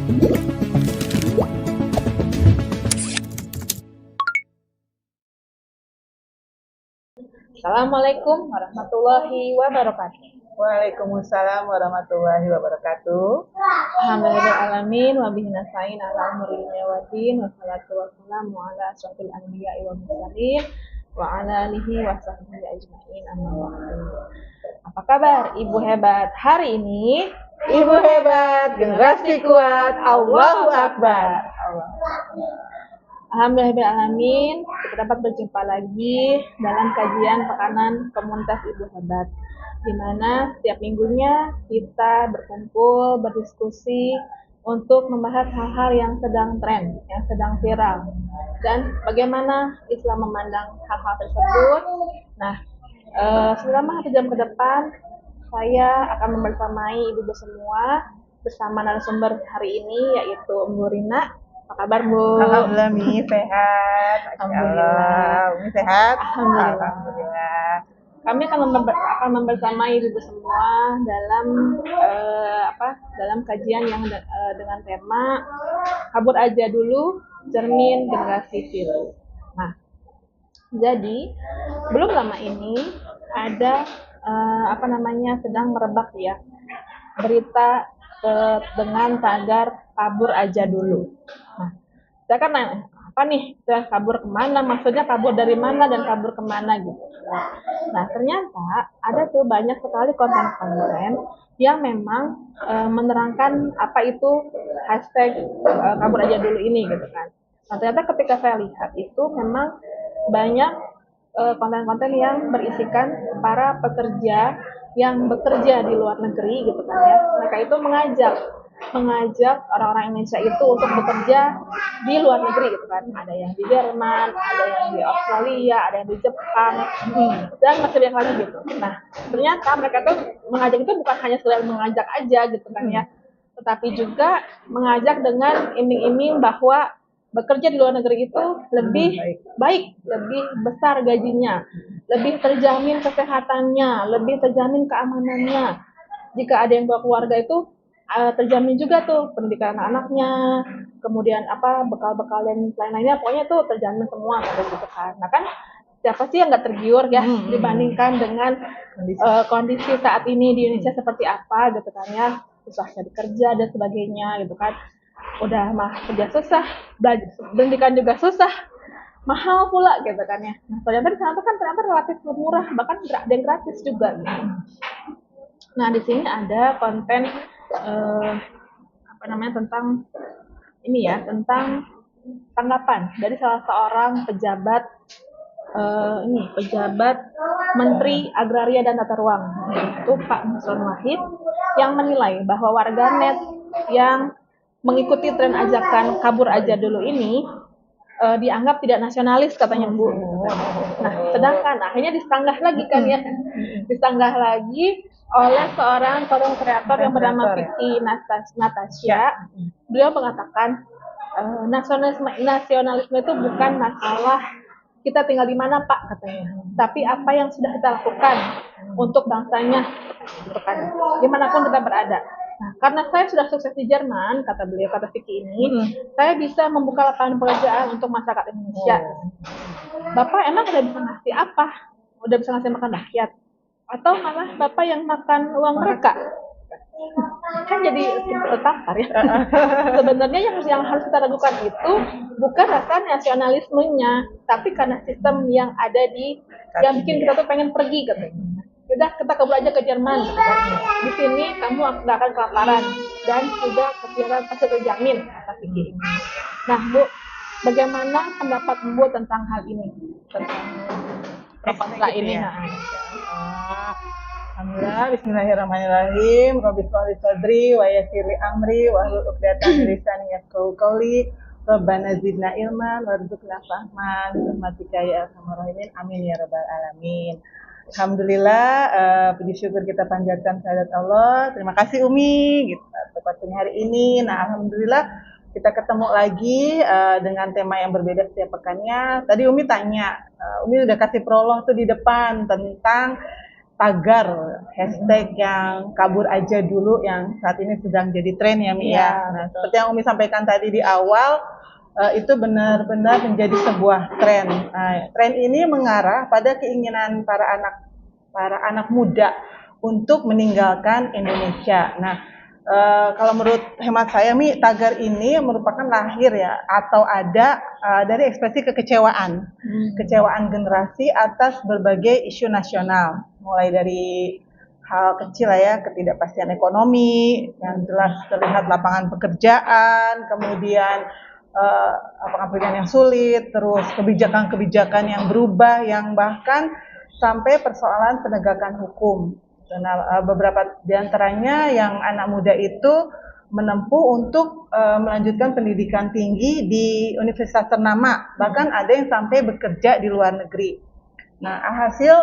Assalamualaikum warahmatullahi wabarakatuh. Waalaikumsalam warahmatullahi wabarakatuh. Alhamdulillahirrahmanirrahim. Wabihi nasta'in ala umuri dunya waddin. Wassalatu wassalamu ala asyrofil anbiya'i wal mursalin wa ala alihi wa sahbihi ajma'in. Amma ba'du. Apa kabar Ibu hebat hari ini? Ibu hebat, generasi kuat, Allahu Akbar. Alhamdulillahirrahmanirrahim, kita dapat berjumpa lagi dalam kajian pekanan komunitas Ibu Hebat, di mana setiap minggunya kita berkumpul, berdiskusi untuk membahas hal-hal yang sedang tren, yang sedang viral, dan bagaimana Islam memandang hal-hal tersebut. Nah, selama 1 jam ke depan, saya akan membersamai ibu-ibu semua bersama narasumber hari ini, yaitu Ibu Rina. Apa kabar, Bu? Alhamdulillah, Mi sehat. Alhamdulillah. Umi sehat. Alhamdulillah. Kami akan membersamai ibu semua dalam kajian yang dengan tema kabur aja dulu, cermin generasi biru. Nah, jadi belum lama ini ada sedang merebak ya berita dengan tagar kabur aja dulu. Nah, saya kan nanya, apa nih? Saya kabur kemana? Maksudnya kabur dari mana dan kabur kemana gitu. Nah, ternyata ada tuh banyak sekali konten-konten yang memang menerangkan apa itu hashtag kabur aja dulu ini gitu kan. Nah, ternyata ketika saya lihat itu memang banyak konten-konten yang berisikan para pekerja yang bekerja di luar negeri gitu kan ya. Mereka itu mengajak orang-orang Indonesia itu untuk bekerja di luar negeri gitu kan. Ada yang di Jerman, ada yang di Australia, ada yang di Jepang, dan masih banyak lagi gitu. Nah, ternyata mereka tuh mengajak itu bukan hanya sekedar mengajak aja gitu kan ya, tetapi juga mengajak dengan iming-iming bahwa bekerja di luar negeri itu lebih baik, lebih besar gajinya, lebih terjamin kesehatannya, lebih terjamin keamanannya. Jika ada yang bawa keluarga itu terjamin juga tuh pendidikan anak-anaknya, kemudian bekal-bekal dan lain-lainnya, pokoknya tuh terjamin semua gitu kan. Nah kan siapa sih yang nggak tergiur ya dibandingkan dengan kondisi saat ini di Indonesia seperti apa gitu kan ya, susah cari kerja dan sebagainya gitu kan. Udah mah kerja susah, pendidikan juga susah, mahal pula gitu kan ya. Nah ternyata di sana tuh kan ternyata relatif murah, bahkan ada yang gratis juga gitu. Nah di sini ada konten tentang ini ya, tentang tanggapan dari salah seorang pejabat Menteri Agraria dan Tata Ruang, yaitu Pak Nusron Wahid, yang menilai bahwa warganet yang mengikuti tren ajakan kabur aja dulu ini dianggap tidak nasionalis katanya Bu. Nah, sedangkan akhirnya disanggah lagi kan ya, disanggah lagi oleh seorang konten kreator yang bernama Vicky Natasha. Beliau mengatakan nasionalisme itu bukan masalah kita tinggal di mana Pak katanya, tapi apa yang sudah kita lakukan untuk bangsanya, gitu kan, dimanapun kita berada. Nah, karena saya sudah sukses di Jerman, kata Vicky ini, saya bisa membuka lapangan pekerjaan untuk masyarakat Indonesia. Bapak emang udah bisa ngasih apa? Udah bisa ngasih makan rakyat? Atau malah Bapak yang makan uang mereka? Kan jadi tertampar ya. Sebenarnya yang harus kita ragukan itu bukan rasa nasionalismenya, tapi karena sistem yang ada yang bikin kita tuh pengen pergi gitu. Udah kita kabur aja ke Jerman gitu kan. Di sini kamu nggak akan kelaparan dan juga kesehatan pasti terjamin, kata Vicky. Nah Bu, bagaimana pendapat Bu tentang hal ini, tentang proposa ini? Alhamdulillah, bismillahirrahmanirrahim. Rabbi sholli sadri wa yassirli amri wa hlul 'uqdatam min lisani yafqahu qawli. Rabbana zidna ilman warzuqna fahman bi rahmatika ya arhamar rahimin. Amin ya rabbal alamin. Alhamdulillah, puji syukur kita panjatkan kehadirat Allah. Terima kasih Umi gitu tepatnya hari ini. Nah, alhamdulillah kita ketemu lagi dengan tema yang berbeda setiap pekannya. Tadi Umi tanya, Umi udah kasih prolog tuh di depan tentang tagar hashtag yang kabur aja dulu yang saat ini sedang jadi tren ya Mi ya. Nah, seperti yang Umi sampaikan tadi di awal, itu benar-benar menjadi sebuah tren. Tren ini mengarah pada keinginan para anak muda untuk meninggalkan Indonesia. Nah, kalau menurut hemat saya, Mi, tagar ini merupakan lahir ya atau ada dari ekspresi kekecewaan, kecewaan generasi atas berbagai isu nasional, mulai dari hal kecil lah ya, ketidakpastian ekonomi yang jelas terlihat, lapangan pekerjaan, kemudian lapangan pekerjaan yang sulit, terus kebijakan-kebijakan yang berubah, yang bahkan sampai persoalan penegakan hukum. Nah, beberapa diantaranya yang anak muda itu menempuh untuk melanjutkan pendidikan tinggi di universitas ternama, bahkan ada yang sampai bekerja di luar negeri. Nah, hasil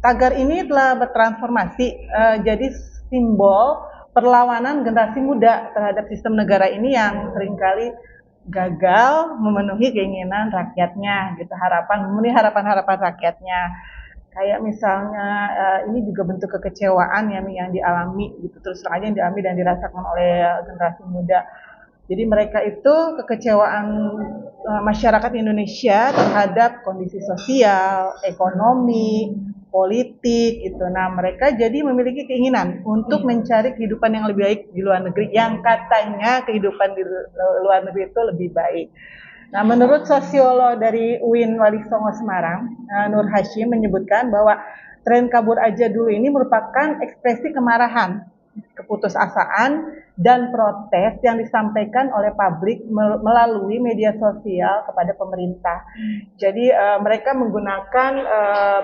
tagar ini telah bertransformasi jadi simbol perlawanan generasi muda terhadap sistem negara ini yang seringkali gagal memenuhi keinginan rakyatnya, gitu, memenuhi harapan-harapan rakyatnya. Kayak misalnya ini juga bentuk kekecewaan yang dialami, gitu, terus terang aja yang dialami dan dirasakan oleh generasi muda. Jadi mereka itu kekecewaan masyarakat Indonesia terhadap kondisi sosial, ekonomi, politik, gitu. Nah, mereka jadi memiliki keinginan untuk mencari kehidupan yang lebih baik di luar negeri, yang katanya kehidupan di luar negeri itu lebih baik. Nah, menurut sosiolog dari UIN Wali Songo Semarang, Nur Hashim menyebutkan bahwa tren kabur aja dulu ini merupakan ekspresi kemarahan, keputusasaan, dan protes yang disampaikan oleh publik melalui media sosial kepada pemerintah. Jadi mereka menggunakan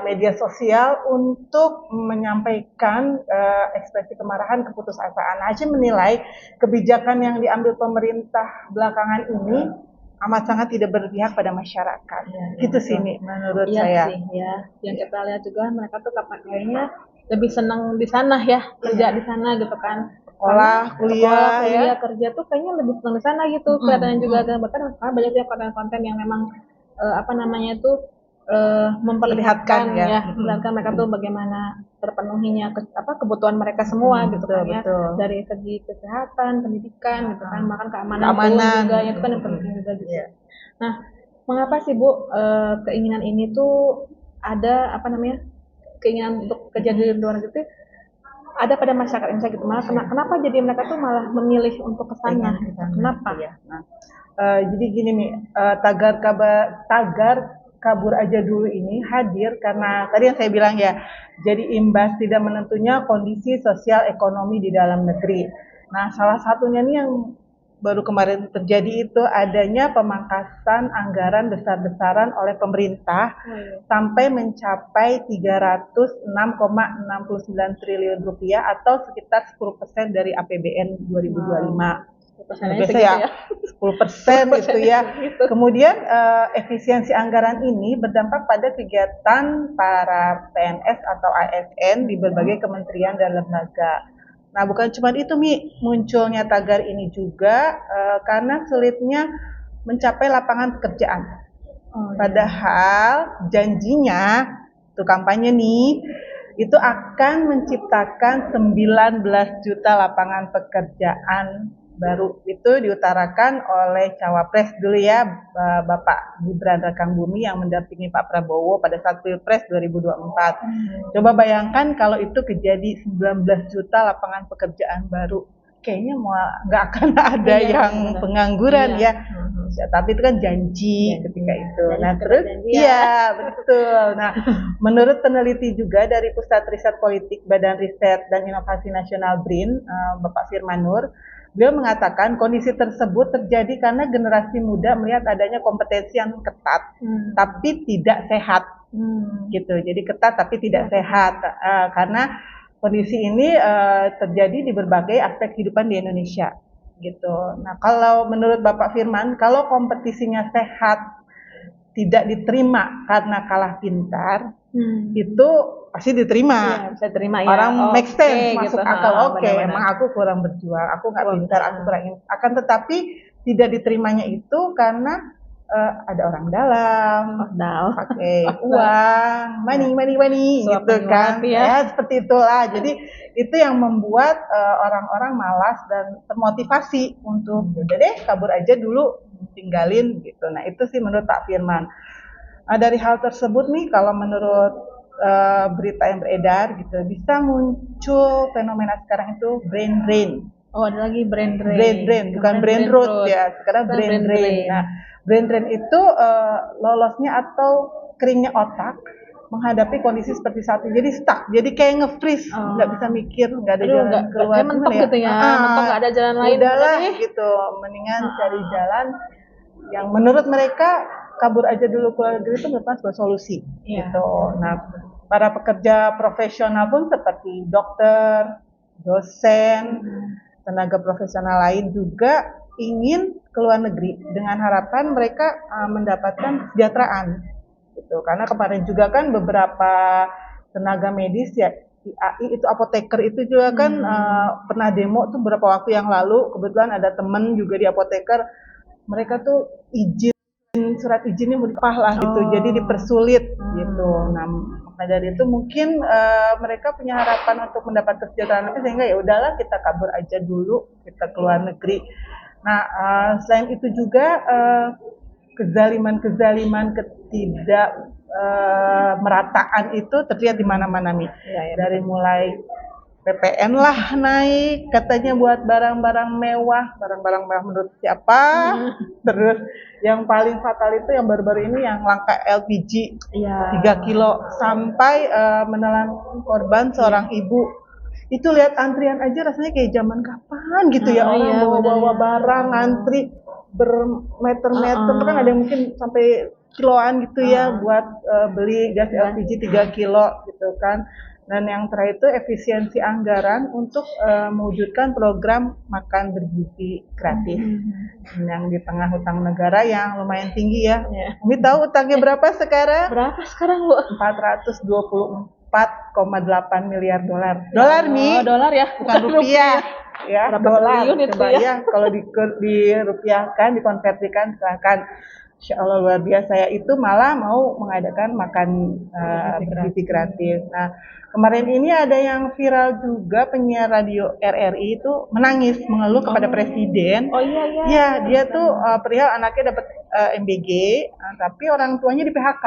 media sosial untuk menyampaikan ekspresi kemarahan, keputusasaan. Hashim menilai kebijakan yang diambil pemerintah belakangan ini amat sangat tidak berpihak pada masyarakat. Gitu sih, Mi, menurut saya. Sih, ya. Yang kita lihat juga mereka tuh kayaknya lebih senang di sana ya, kerja di sana gitu kan. Sekolah, kuliah, kerja tuh kayaknya lebih senang di sana gitu. Kelihatannya juga, dan bahkan banyak ya konten-konten yang memang memperlihatkan memperlihatkan mereka tuh bagaimana terpenuhinya kebutuhan mereka semua gitu kan ya, dari segi kesehatan, pendidikan gitu kan, bahkan keamanan juga itu kan yang penting juga gitu. Nah, mengapa sih Bu keinginan ini tuh ada keinginan untuk kerja di luar negeri ada pada masyarakat Indonesia gitu, malah kenapa jadi mereka tuh malah memilih untuk kesana gitu. Kenapa ya? Nah, jadi gini nih, tagar kabur aja dulu ini hadir karena tadi yang saya bilang ya, jadi imbas tidak menentunya kondisi sosial ekonomi di dalam negeri. Nah, salah satunya nih yang baru kemarin terjadi itu adanya pemangkasan anggaran besar-besaran oleh pemerintah sampai mencapai 306,69 triliun rupiah atau sekitar 10% dari APBN 2025. Biasa ya, 10% gitu ya. Kemudian efisiensi anggaran ini berdampak pada kegiatan para PNS atau ASN di berbagai kementerian dan lembaga. Nah, bukan cuma itu, Mi, munculnya tagar ini juga karena sulitnya mencapai lapangan pekerjaan. Padahal janjinya, itu kampanye nih, itu akan menciptakan 19 juta lapangan pekerjaan baru. Itu diutarakan oleh Cawapres dulu ya, Bapak Gibran Rakabuming yang mendampingi Pak Prabowo pada saat Pilpres 2024. Coba bayangkan kalau itu kejadi 19 juta lapangan pekerjaan baru. Kayaknya nggak akan ada yang pengangguran ya. Tapi itu kan janji ketika itu. Nah, terus betul. Nah, menurut peneliti juga dari Pusat Riset Politik Badan Riset dan Inovasi Nasional BRIN, Bapak Firman Nur, beliau mengatakan kondisi tersebut terjadi karena generasi muda melihat adanya kompetensi yang ketat, tapi tidak sehat, gitu. Jadi ketat tapi tidak sehat, karena kondisi ini terjadi di berbagai aspek kehidupan di Indonesia, gitu. Nah, kalau menurut Bapak Firman, kalau kompetisinya sehat, tidak diterima karena kalah pintar, itu pasti diterima. Iya, bisa terima ya. Orang make sense, masuk gitu. akal. Emang aku kurang berjuang, aku nggak pintar, aku kurang. Akan tetapi tidak diterimanya itu karena ada orang dalam, Modal. pakai uang, money Suap gitu kan. menyuap ya. Seperti itulah. Jadi itu yang membuat orang-orang malas dan termotivasi untuk udah deh kabur aja dulu, tinggalin gitu. Nah itu sih menurut Pak Firman. Nah, dari hal tersebut nih kalau menurut berita yang beredar gitu bisa muncul fenomena sekarang itu brain drain. Oh, ada lagi brain drain. Brain drain, bukan brain rot ya. Sekarang brain drain. Nah, brain drain itu lolosnya atau keringnya otak menghadapi kondisi seperti saat ini. Jadi stuck, jadi kayak nge-freeze, nggak bisa mikir, nggak ada jalan keluar. Kayak mentok gitu ya, mentok nggak ada jalan lain. Udahlah gitu, mendingan cari jalan yang menurut mereka kabur aja dulu keluar negeri itu merupakan sebuah solusi. Gitu. Nah, para pekerja profesional pun seperti dokter, dosen, tenaga profesional lain juga ingin keluar negeri dengan harapan mereka mendapatkan kesejahteraan gitu. Karena kemarin juga kan beberapa tenaga medis ya IAI itu apoteker itu juga kan pernah demo tuh beberapa waktu yang lalu. Kebetulan ada temen juga di apoteker, mereka tuh surat izinnya melimpah lah gitu, jadi dipersulit gitu. Nah dari itu mungkin mereka punya harapan untuk mendapat kesejahteraan lebih, sehingga ya udahlah kita kabur aja dulu, kita keluar negeri. Nah selain itu juga kezaliman ketidak merataan itu terlihat di mana-mana nih. Dari mulai PPN lah naik katanya buat barang-barang mewah menurut siapa? Terus yang paling fatal itu yang baru-baru ini yang langka LPG 3 kilo sampai menelan korban seorang ibu. Itu lihat antrian aja rasanya kayak zaman kapan gitu ya, orang bawa-bawa barang antri bermeter-meter, kan ada yang mungkin sampai kiloan gitu ya buat beli gas LPG 3 kilo gitu kan. Dan yang terakhir itu efisiensi anggaran untuk mewujudkan program makan bergizi gratis yang di tengah utang negara yang lumayan tinggi ya. Umi tahu utangnya berapa sekarang? Berapa sekarang Bu? 424,8 miliar dolar. Dolar nih? Dolar ya, bukan rupiah. Ya, dolar. Coba ya kalau dirupiahkan, dikonversikan silahkan. Insya Allah luar biasa ya. Itu malah mau mengadakan makan bergizi gratis. Nah, kemarin ini ada yang viral juga, penyiar radio RRI itu menangis mengeluh kepada presiden. Oh iya. Ya, dia tuh perihal anaknya dapat MBG, tapi orang tuanya di PHK.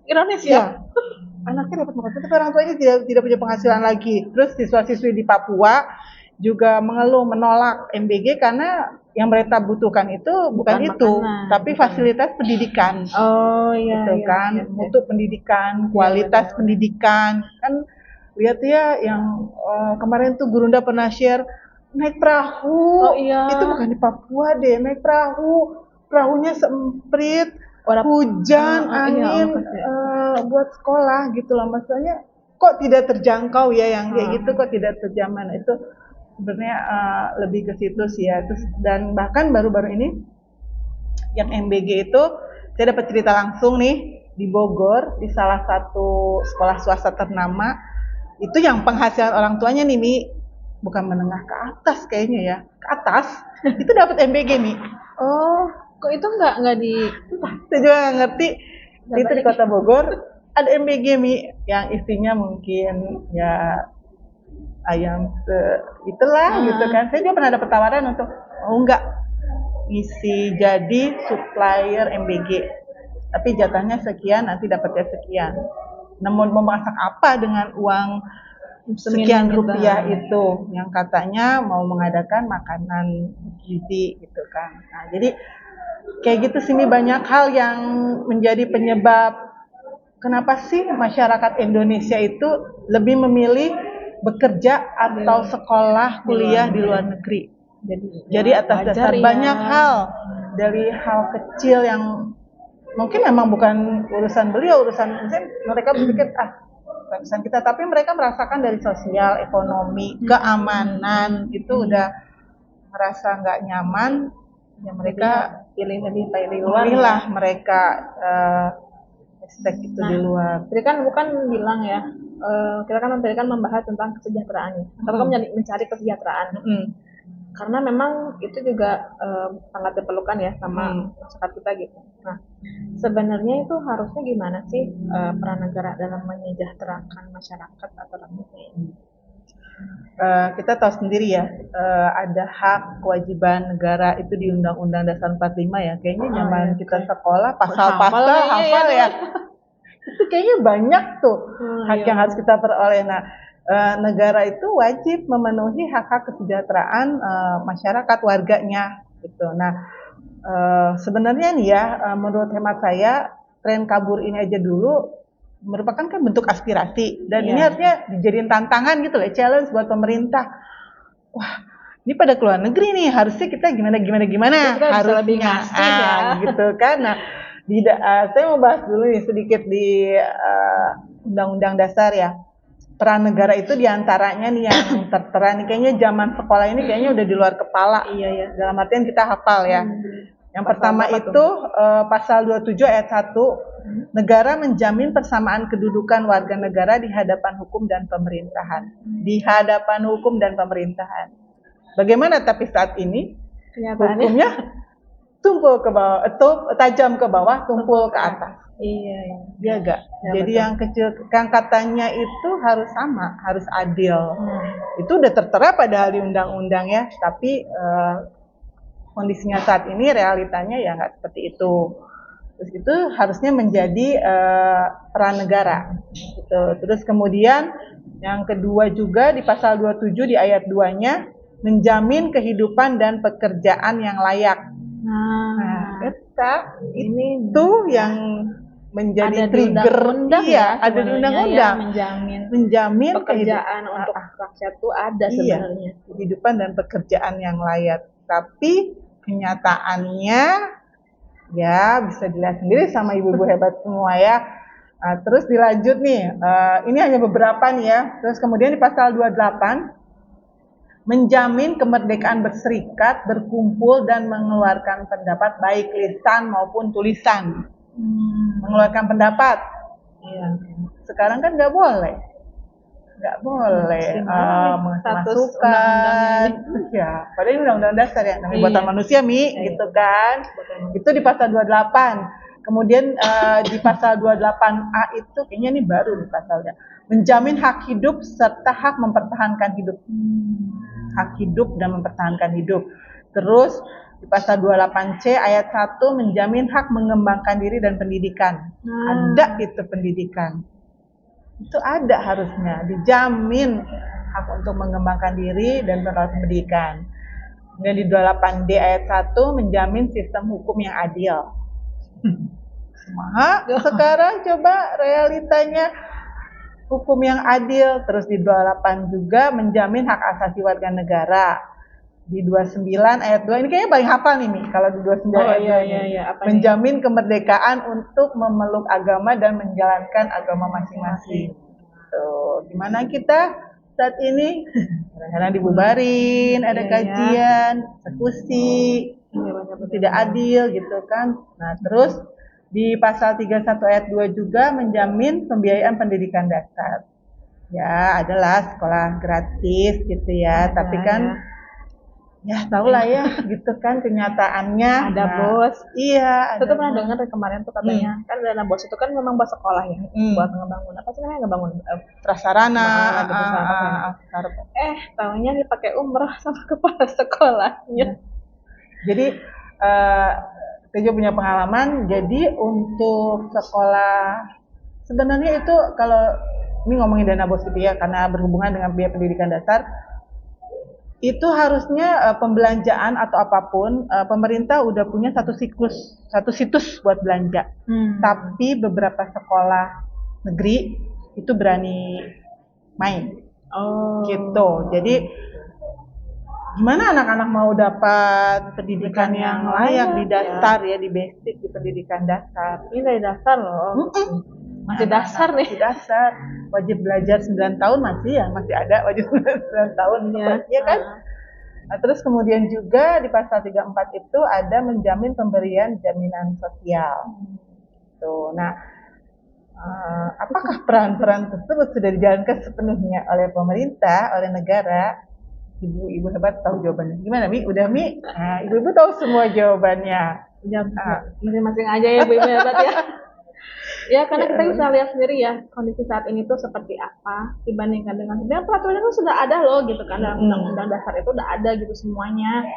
Ironis ya. Anaknya dapat penghasilan tapi orang tuanya tidak punya penghasilan lagi. Terus siswa-siswi di Papua juga mengeluh menolak MBG karena yang mereka butuhkan itu bukan itu, makanan, tapi fasilitas pendidikan. Mutu pendidikan, kualitas pendidikan. Kan lihat ya yang kemarin tuh Gurunda pernah share naik perahu. Itu bukan di Papua deh, naik perahunya semprit, hujan, angin, buat sekolah gitu loh. Maksudnya kok tidak terjangkau ya yang kayak gitu, kok tidak terjaman. Itu sebenarnya lebih ke situ sih ya. Terus dan bahkan baru-baru ini yang MBG itu saya dapat cerita langsung nih di Bogor, di salah satu sekolah swasta ternama. Itu yang penghasilan orang tuanya nih Mi, bukan menengah ke atas kayaknya ya, ke atas itu dapat MBG Mi. Oh, kok itu nggak di? Saya juga nggak ngerti. Itu di Kota Bogor ada MBG Mi yang isinya mungkin ya ayam itulah gitu kan. Saya juga pernah dapat tawaran untuk isi jadi supplier MBG, tapi jatahnya sekian, nanti dapatnya sekian. Namun memasak apa dengan uang sekian rupiah itu yang katanya mau mengadakan makanan gizi gitu kan. Nah, jadi kayak gitu sih, banyak hal yang menjadi penyebab kenapa sih masyarakat Indonesia itu lebih memilih bekerja atau sekolah kuliah di luar negeri. Jadi atas dasar banyak hal, dari hal kecil yang mungkin memang bukan urusan beliau, urusan mereka berpikir urusan kita, tapi mereka merasakan dari sosial, ekonomi, keamanan itu udah merasa nggak nyaman, ya mereka pilih luar lah mereka itu di luar. Tadi kan bukan bilang ya, kita kan membahas tentang kesejahteraannya. Kalau kamu mencari kesejahteraan, karena memang itu juga sangat diperlukan ya sama masyarakat kita gitu. Nah, sebenarnya itu harusnya gimana sih peran negara dalam menyejahterakan masyarakat atau rakyat ini? Kita tahu sendiri ya, ada hak kewajiban negara itu di Undang-Undang Dasar 45 ya. Kayaknya zaman kita sekolah pasal-pasal hafal ya. Itu kayaknya banyak tuh hak yang harus kita peroleh. Nah, negara itu wajib memenuhi hak-hak kesejahteraan masyarakat warganya gitu. Nah, sebenarnya nih ya, menurut hemat saya tren kabur ini aja dulu merupakan kan bentuk aspirasi dan ini harusnya dijadiin tantangan gitu loh, challenge buat pemerintah. Wah, ini pada keluar negeri nih, harusnya kita gimana harusnya gitu kan. Nah, saya mau bahas dulu nih sedikit di Undang-Undang Dasar ya. Peran negara itu diantaranya nih yang tertera nih, kayaknya zaman sekolah ini kayaknya udah di luar kepala. Iya. Dalam artian kita hafal ya. Yang pertama itu pasal 27 ayat 1, negara menjamin persamaan kedudukan warga negara di hadapan hukum dan pemerintahan. Di hadapan hukum dan pemerintahan. Bagaimana tapi saat ini hukumnya tumpul ke bawah, tajam ke bawah, tumpul ke atas. Iya enggak? Jadi betul. Yang kecil kan katanya itu harus sama, harus adil. Itu udah tertera padahal di undang-undang ya, tapi kondisinya saat ini realitanya ya nggak seperti itu. Terus itu harusnya menjadi peran negara. Gitu. Terus kemudian yang kedua juga di pasal 27 di ayat 2-nya menjamin kehidupan dan pekerjaan yang layak. Nah, ini tuh yang menjadi trigger, ada di undang-undang menjamin pekerjaan untuk rakyat itu ada sebenarnya, kehidupan dan pekerjaan yang layak. Tapi kenyataannya ya bisa dilihat sendiri sama ibu-ibu hebat semua ya. Terus dilanjut nih, ini hanya beberapa nih ya. Terus kemudian di pasal 28 menjamin kemerdekaan berserikat, berkumpul dan mengeluarkan pendapat baik lisan maupun tulisan. Mengeluarkan pendapat. Iya. Sekarang kan nggak boleh masukan. Ya, padahal undang-undang dasar ya, namanya buatan manusia gitu kan. Itu di pasal 28. Kemudian di pasal 28A itu kayaknya ini baru di pasalnya. Menjamin hak hidup serta hak mempertahankan hidup. Hak hidup dan mempertahankan hidup. Terus di pasal 28C ayat 1 menjamin hak mengembangkan diri dan pendidikan. Ada itu pendidikan. Itu ada harusnya, dijamin hak untuk mengembangkan diri dan pendidikan. Dan di 28D ayat 1 menjamin sistem hukum yang adil. Sekarang coba realitanya hukum yang adil. Terus di 28 juga menjamin hak asasi warga negara. Di 29 ayat 2, ini kayaknya paling hafal nih kalau di 29 ayat 2 menjamin kemerdekaan untuk memeluk agama dan menjalankan agama masing-masing. Tuh, gimana kita saat ini? Kadang-kadang dibubarin, ada kajian, eksekusi, tidak adil gitu kan. Nah, terus di pasal 31 ayat 2 juga menjamin pembiayaan pendidikan dasar. Ya, adalah sekolah gratis gitu ya, tapi kan ya tau lah ya gitu kan kenyataannya ada bos. Iya, itu tuh pernah dengar kemarin tuh katanya kan dana bos itu kan memang buat sekolah ya, buat ngebangun apa sih namanya, ngebangun prasarana tahunya dipakai umroh sama kepala sekolahnya. Jadi saya juga punya pengalaman. Jadi untuk sekolah sebenarnya itu kalau ini ngomongin dana bos gitu ya, karena berhubungan dengan biaya pendidikan dasar, itu harusnya pembelanjaan atau apapun pemerintah udah punya satu situs buat belanja. Tapi beberapa sekolah negeri itu berani main. Gitu. Jadi gimana anak-anak mau dapat pendidikan yang layak di dasar ya, di basic, di pendidikan dasar. Ini dari dasar loh. Masih dasar nih. Masih dasar. Wajib belajar 9 tahun masih ada wajib 9 tahun ya kan. Nah, terus kemudian juga di pasal 34 itu ada menjamin pemberian jaminan sosial. Tuh. Nah, apakah peran-peran tersebut sudah dijalankan sepenuhnya oleh pemerintah, oleh negara? ibu-ibu hebat tahu jawabannya. Gimana Mi? Udah Mi? Nah, ibu-ibu tahu semua jawabannya. Ya, masing-masing aja ya ibu-ibu hebat ya. Ya, karena kita bisa lihat sendiri ya kondisi saat ini tuh seperti apa dibandingkan dengan sebenarnya peraturan itu sudah ada loh gitu kan, dalam undang-undang dasar itu udah ada gitu semuanya.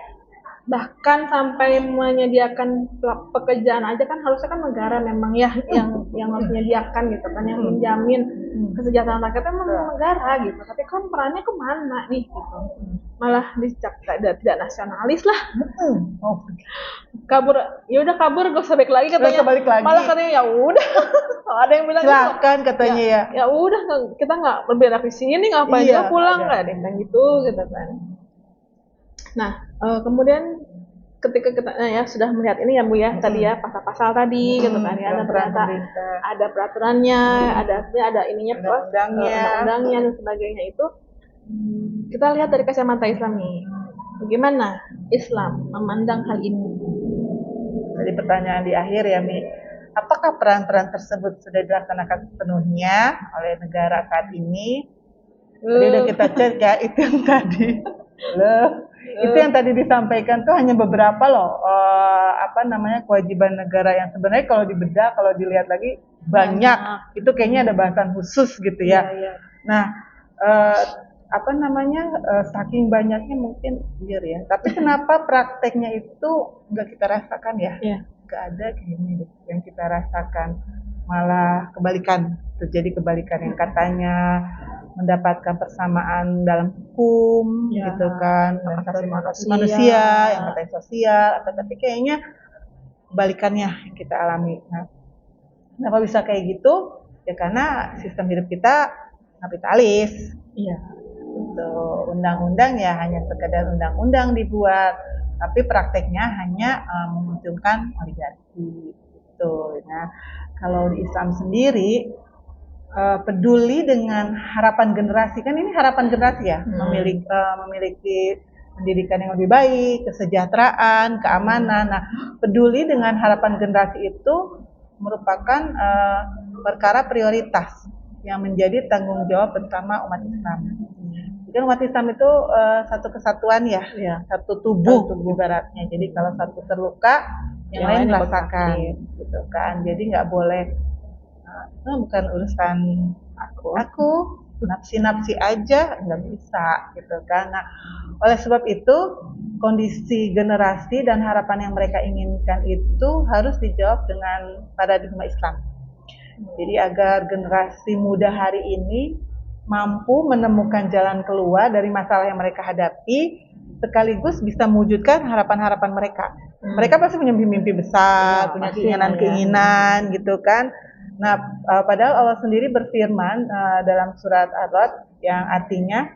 Bahkan sampai menyediakan pekerjaan aja kan harusnya kan negara memang ya yang harus menyediakan gitu kan, yang menjamin kesejahteraan rakyatnya memang negara gitu. Tapi kan perannya kemana nih gitu? Malah dicap tidak nasionalis lah. Kabur, ya udah kabur, gak usah balik lagi katanya. Balik lagi. Malah katanya ya udah. Ada yang bilang silakan katanya ya. Ya udah, kita nggak berbeda visi ini, ngapain Iya, juga pulang, nggak ada yang bilang gitu kan. Nah, kemudian ketika kita ya sudah melihat ini ya Bu ya, tadi ya pasal-pasal tadi gitu kan ya, ada peraturannya, ada ininya undang-undangnya dan sebagainya itu. Kita lihat dari kacamata Islam nih, bagaimana Islam memandang hal ini. Jadi pertanyaan di akhir ya Mi, apakah peran-peran tersebut sudah dilaksanakan sepenuhnya oleh negara saat ini? Tadi udah kita cek ya, itu yang tadi. Itu yang tadi disampaikan tuh hanya beberapa loh, kewajiban negara yang sebenarnya kalau dibedah, kalau dilihat lagi banyak. Itu kayaknya ada bahasan khusus gitu ya. Nah, saking banyaknya mungkin ya. Tapi kenapa prakteknya itu nggak kita rasakan ya? Nggak ada kayaknya deh yang kita rasakan. Malah kebalikan, terjadi kebalikan yang katanya mendapatkan persamaan dalam hukum, gitu kan, hak asasi manusia, yang katanya sosial, tapi kayaknya kebalikannya yang kita alami. Nah, kenapa bisa kayak gitu? Ya karena sistem hidup kita kapitalis. Gitu. Undang-undang ya hanya sekedar undang-undang dibuat, tapi prakteknya hanya menguntungkan oligarki. Gitu. Nah, kalau di Islam sendiri peduli dengan harapan generasi, kan ini harapan generasi ya, memiliki pendidikan yang lebih baik, kesejahteraan, keamanan. Nah, peduli dengan harapan generasi itu merupakan perkara prioritas yang menjadi tanggung jawab bersama umat Islam. Jadi umat Islam itu satu kesatuan ya, satu tubuh ibaratnya. Jadi kalau satu terluka, yang lain merasakan, gitu kan. Jadi nggak boleh bukan urusan aku nafsi aja, nggak bisa gitu kan. Nah, oleh sebab itu kondisi generasi dan harapan yang mereka inginkan itu harus dijawab dengan paradigma Islam. Jadi agar generasi muda hari ini mampu menemukan jalan keluar dari masalah yang mereka hadapi, sekaligus bisa mewujudkan harapan-harapan mereka. Mereka pasti punya mimpi besar, punya keinginan gitu kan. Nah, padahal Allah sendiri berfirman dalam surat Ar-Ra'd yang artinya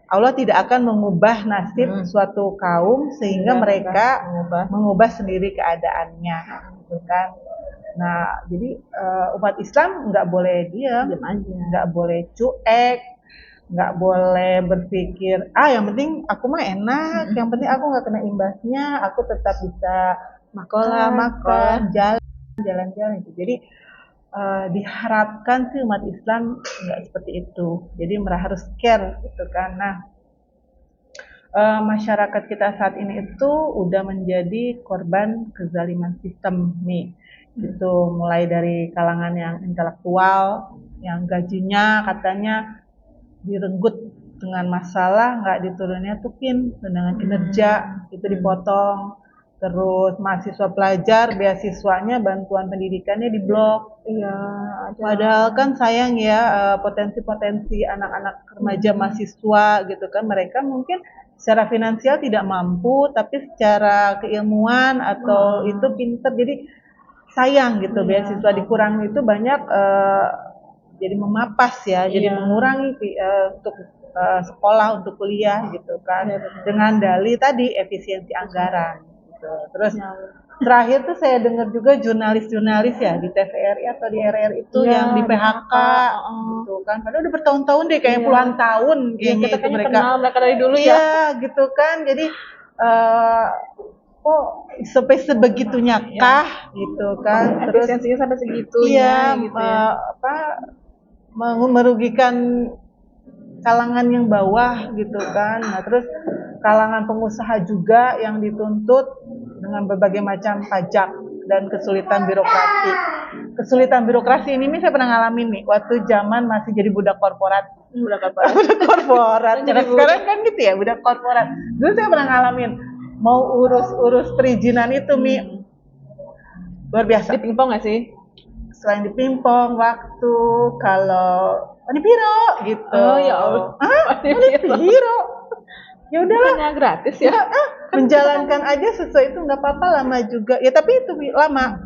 Allah tidak akan mengubah nasib suatu kaum sehingga mereka mengubah sendiri keadaannya, gitu kan. Nah, jadi umat Islam nggak boleh diam, nggak boleh cuek, nggak boleh berpikir yang penting aku mah enak, yang penting aku nggak kena imbasnya, aku tetap bisa makan, jalan-jalan itu. Jadi diharapkan sih umat Islam nggak seperti itu. Jadi mereka harus care gitu kan. Nah, masyarakat kita saat ini itu udah menjadi korban kezaliman sistem nih. Gitu, mulai dari kalangan yang intelektual, yang gajinya katanya direnggut dengan masalah, nggak dituruninnya tukin dengan kinerja, itu dipotong. Terus mahasiswa pelajar, beasiswanya, bantuan pendidikannya diblok. Padahal kan sayang ya, potensi-potensi anak-anak remaja mahasiswa gitu kan, mereka mungkin secara finansial tidak mampu, tapi secara keilmuan atau itu pinter, jadi sayang gitu. Beasiswa dikurangi itu banyak jadi memapas ya, jadi mengurangi untuk sekolah, untuk kuliah gitu kan, dengan dalih tadi efisiensi anggaran. Terus terakhir tuh saya dengar juga jurnalis ya di TVRI atau di RRI itu yang di PHK gitu kan. Padahal udah bertahun-tahun deh, kayak puluhan tahun kayaknya itu mereka kenal mereka dari dulu ya. Gitu kan. Jadi kok sampai sebegitunya kah gitu kan. Terus efisiensinya sampai segitunya gitu ya. Merugikan kalangan yang bawah gitu kan. Nah, terus kalangan pengusaha juga yang dituntut dengan berbagai macam pajak dan kesulitan birokrasi. Kesulitan birokrasi ini nih saya pernah ngalamin nih waktu zaman masih jadi budak korporat. Budak korporat. Karena sekarang kan gitu ya, budak korporat. Dulu saya pernah ngalamin mau urus perizinan itu Mi. Luar biasa. Dipimpong nggak sih? Selain dipimpong waktu, kalau Manipiro gitu. Oh ya Allah. Manipiro. Ya udahlah. Bukannya gratis ya? Menjalankan aja sesuai itu nggak apa-apa, lama juga. Ya tapi itu lama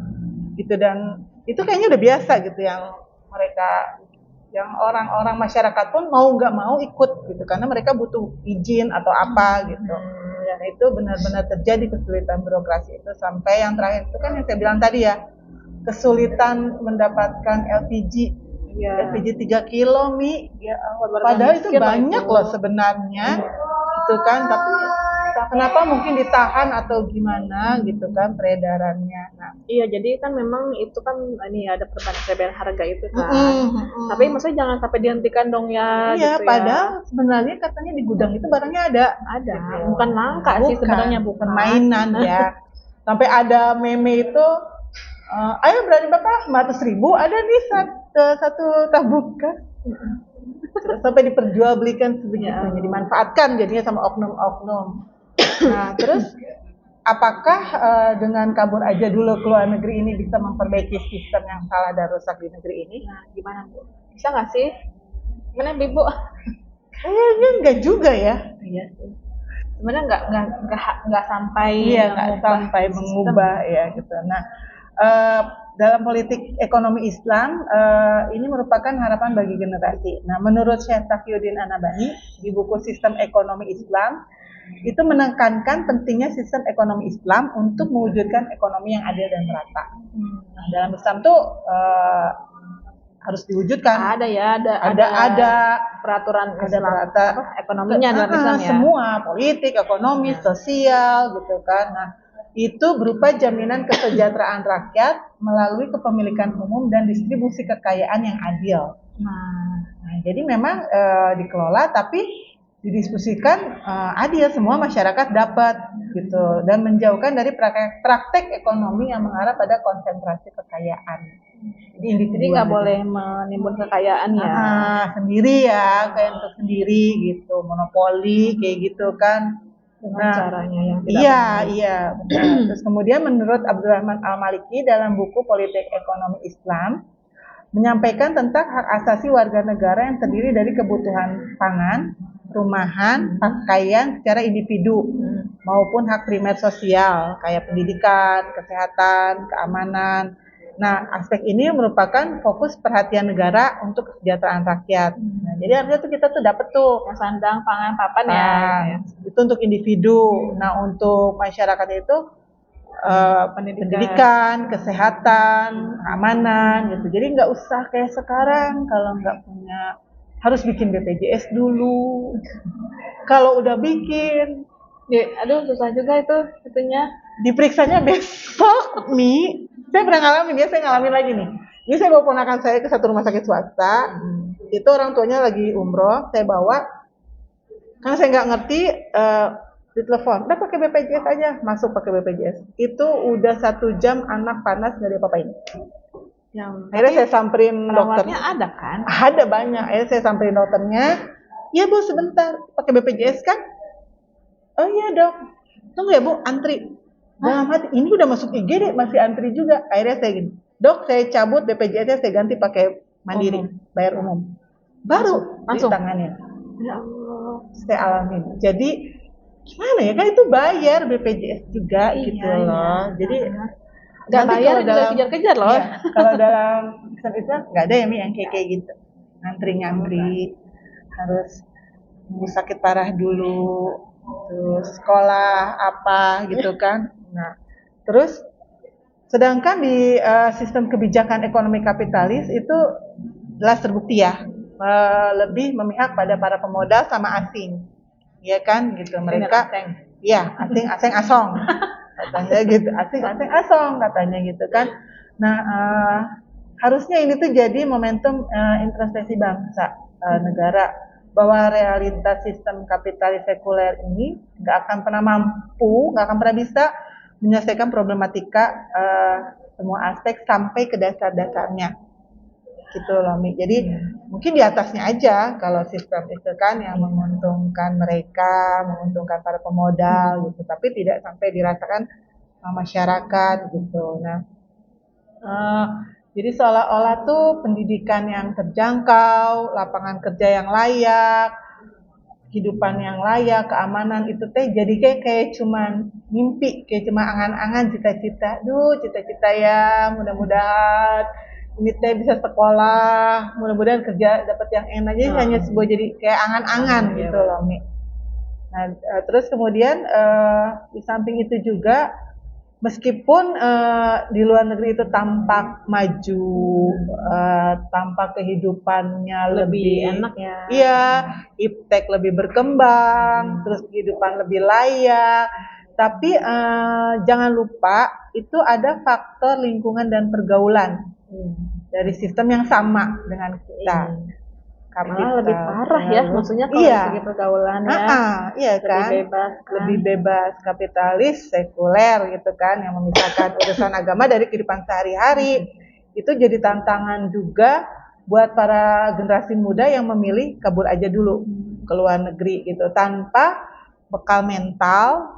gitu, dan itu kayaknya udah biasa gitu yang mereka, yang orang-orang masyarakat pun mau nggak mau ikut gitu karena mereka butuh izin atau apa gitu. Dan itu benar-benar terjadi kesulitan birokrasi itu, sampai yang terakhir itu kan yang saya bilang tadi ya, kesulitan mendapatkan LPG. Ya. LPG 3 kilo Mi, ya, padahal itu banyak loh sebenarnya gitu kan, tapi kenapa mungkin ditahan atau gimana gitu kan peredarannya. Nah, iya, jadi kan memang itu kan ini ada perbedaan harga itu kan. Tapi maksudnya jangan sampai dihentikan dong ya. Iya, gitu padahal sebenarnya katanya di gudang itu barangnya ada. Gitu. Bukan langka sih sebenarnya, bukan mainan ya. Sampai ada meme itu, ayo berani Bapak 500.000 ada nih satu tabung gas. Sampai diperjualbelikan sebegitunya, dimanfaatkan jadinya sama oknum-oknum. Nah, terus apakah dengan kabur aja dulu ke luar negeri ini bisa memperbaiki sistem yang salah dan rusak di negeri ini? Nah, gimana Bu? Bisa nggak sih? Gimana Ibu? Kayaknya enggak juga ya. Iya sih. Sebenarnya nggak sampai. Iya, nggak sampai mengubah ya gitu. Nah, dalam politik ekonomi Islam ini merupakan harapan bagi generasi. Nah, menurut Syekh Taqiyuddin An-Nabhani di buku Sistem Ekonomi Islam itu menekankan pentingnya sistem ekonomi Islam untuk mewujudkan ekonomi yang adil dan merata. Nah, dalam Islam tuh harus diwujudkan. Ada peraturan Islam, ekonominya dalam Islam ya. Semua politik, ekonomi, sosial gitu kan. Nah, itu berupa jaminan kesejahteraan rakyat melalui kepemilikan umum dan distribusi kekayaan yang adil. Nah, jadi memang dikelola tapi didiskusikan adil, semua masyarakat dapat gitu, dan menjauhkan dari praktek ekonomi yang mengarah pada konsentrasi kekayaan. Jadi nggak boleh menimbun kekayaan ya sendiri ya, kayak untuk sendiri gitu, monopoli kayak gitu kan. Dengan caranya yang tidak iya. Terus kemudian menurut Abdurrahman Al-Maliki dalam buku Politik Ekonomi Islam menyampaikan tentang hak asasi warga negara yang terdiri dari kebutuhan pangan, rumahan, pakaian secara individu maupun hak primer sosial kayak pendidikan, kesehatan, keamanan. Nah, aspek ini merupakan fokus perhatian negara untuk kesejahteraan rakyat. Nah, jadi artinya tuh kita tuh dapat tuh sandang, pangan, papan ya. Itu untuk individu. Nah, untuk masyarakat itu pendidikan, kesehatan, keamanan gitu. Jadi nggak usah kayak sekarang kalau nggak punya harus bikin BPJS dulu. Kalau udah bikin, aduh susah juga itunya. Diperiksanya besok, Mi. Saya pernah ngalamin ya, saya ngalamin lagi nih. Ini saya bawa ponakan saya ke satu rumah sakit swasta. Itu orang tuanya lagi umroh, saya bawa. Karena saya nggak ngerti, ditelepon, udah pakai BPJS aja, masuk pakai BPJS. Itu udah 1 jam anak panas nggak diapa-apain. Akhirnya saya samperin dokternya. Ada kan? Ada banyak. Akhirnya saya samperin dokternya. Ya Bu, sebentar, pakai BPJS kan? Oh iya dok. Tunggu ya Bu, antri. Dalam hati, ini udah masuk IGD masih antri juga. Akhirnya saya gini, dok saya cabut BPJS-nya, saya ganti pakai mandiri, bayar umum. Baru langsung tangannya. Ya Allah, saya alamin. Jadi gimana ya, kan itu bayar BPJS juga gitu loh. Jadi nggak bayar juga kejar-kejar loh. Ya, kalau dalam Islam nggak ada ya Mi yang kayak gitu. Ngantri harus nunggu sakit parah dulu, terus sekolah apa gitu kan. Nah, terus sedangkan di sistem kebijakan ekonomi kapitalis itu jelas terbukti ya, lebih memihak pada para pemodal sama asing, ya kan gitu. Mereka ya asing asong katanya gitu, asing asong katanya gitu kan. Nah, harusnya ini tuh jadi momentum introspeksi bangsa, negara bahwa realitas sistem kapitalis sekuler ini nggak akan pernah bisa menyelesaikan problematika semua aspek sampai ke dasar-dasarnya. Gitu loh, Mi. Jadi mungkin di atasnya aja kalau sistem itu kan yang menguntungkan mereka, menguntungkan para pemodal gitu, tapi tidak sampai dirasakan masyarakat gitu. Nah, jadi seolah-olah tuh pendidikan yang terjangkau, lapangan kerja yang layak, kehidupan yang layak, keamanan itu teh jadi kayak cuman mimpi, kayak cuma angan-angan, cita-cita. Cita-cita ya, mudah-mudahan ini teh bisa sekolah, mudah-mudahan kerja dapat yang enak. Jadi hanya sebuah jadi kayak angan-angan gitu loh, Mi. Nah, terus kemudian di samping itu juga meskipun di luar negeri itu tampak maju, tampak kehidupannya lebih enak ya. Iya, iptek lebih berkembang, terus kehidupan lebih layak. Tapi jangan lupa itu ada faktor lingkungan dan pergaulan dari sistem yang sama dengan kita. Malah lebih parah ya, maksudnya kalau Iya. segi pergaulan ya. Iya kan, lebih bebas kapitalis sekuler gitu kan, yang memisahkan urusan agama dari kehidupan sehari-hari. Itu jadi tantangan juga buat para generasi muda yang memilih kabur aja dulu ke luar negeri gitu, tanpa bekal mental,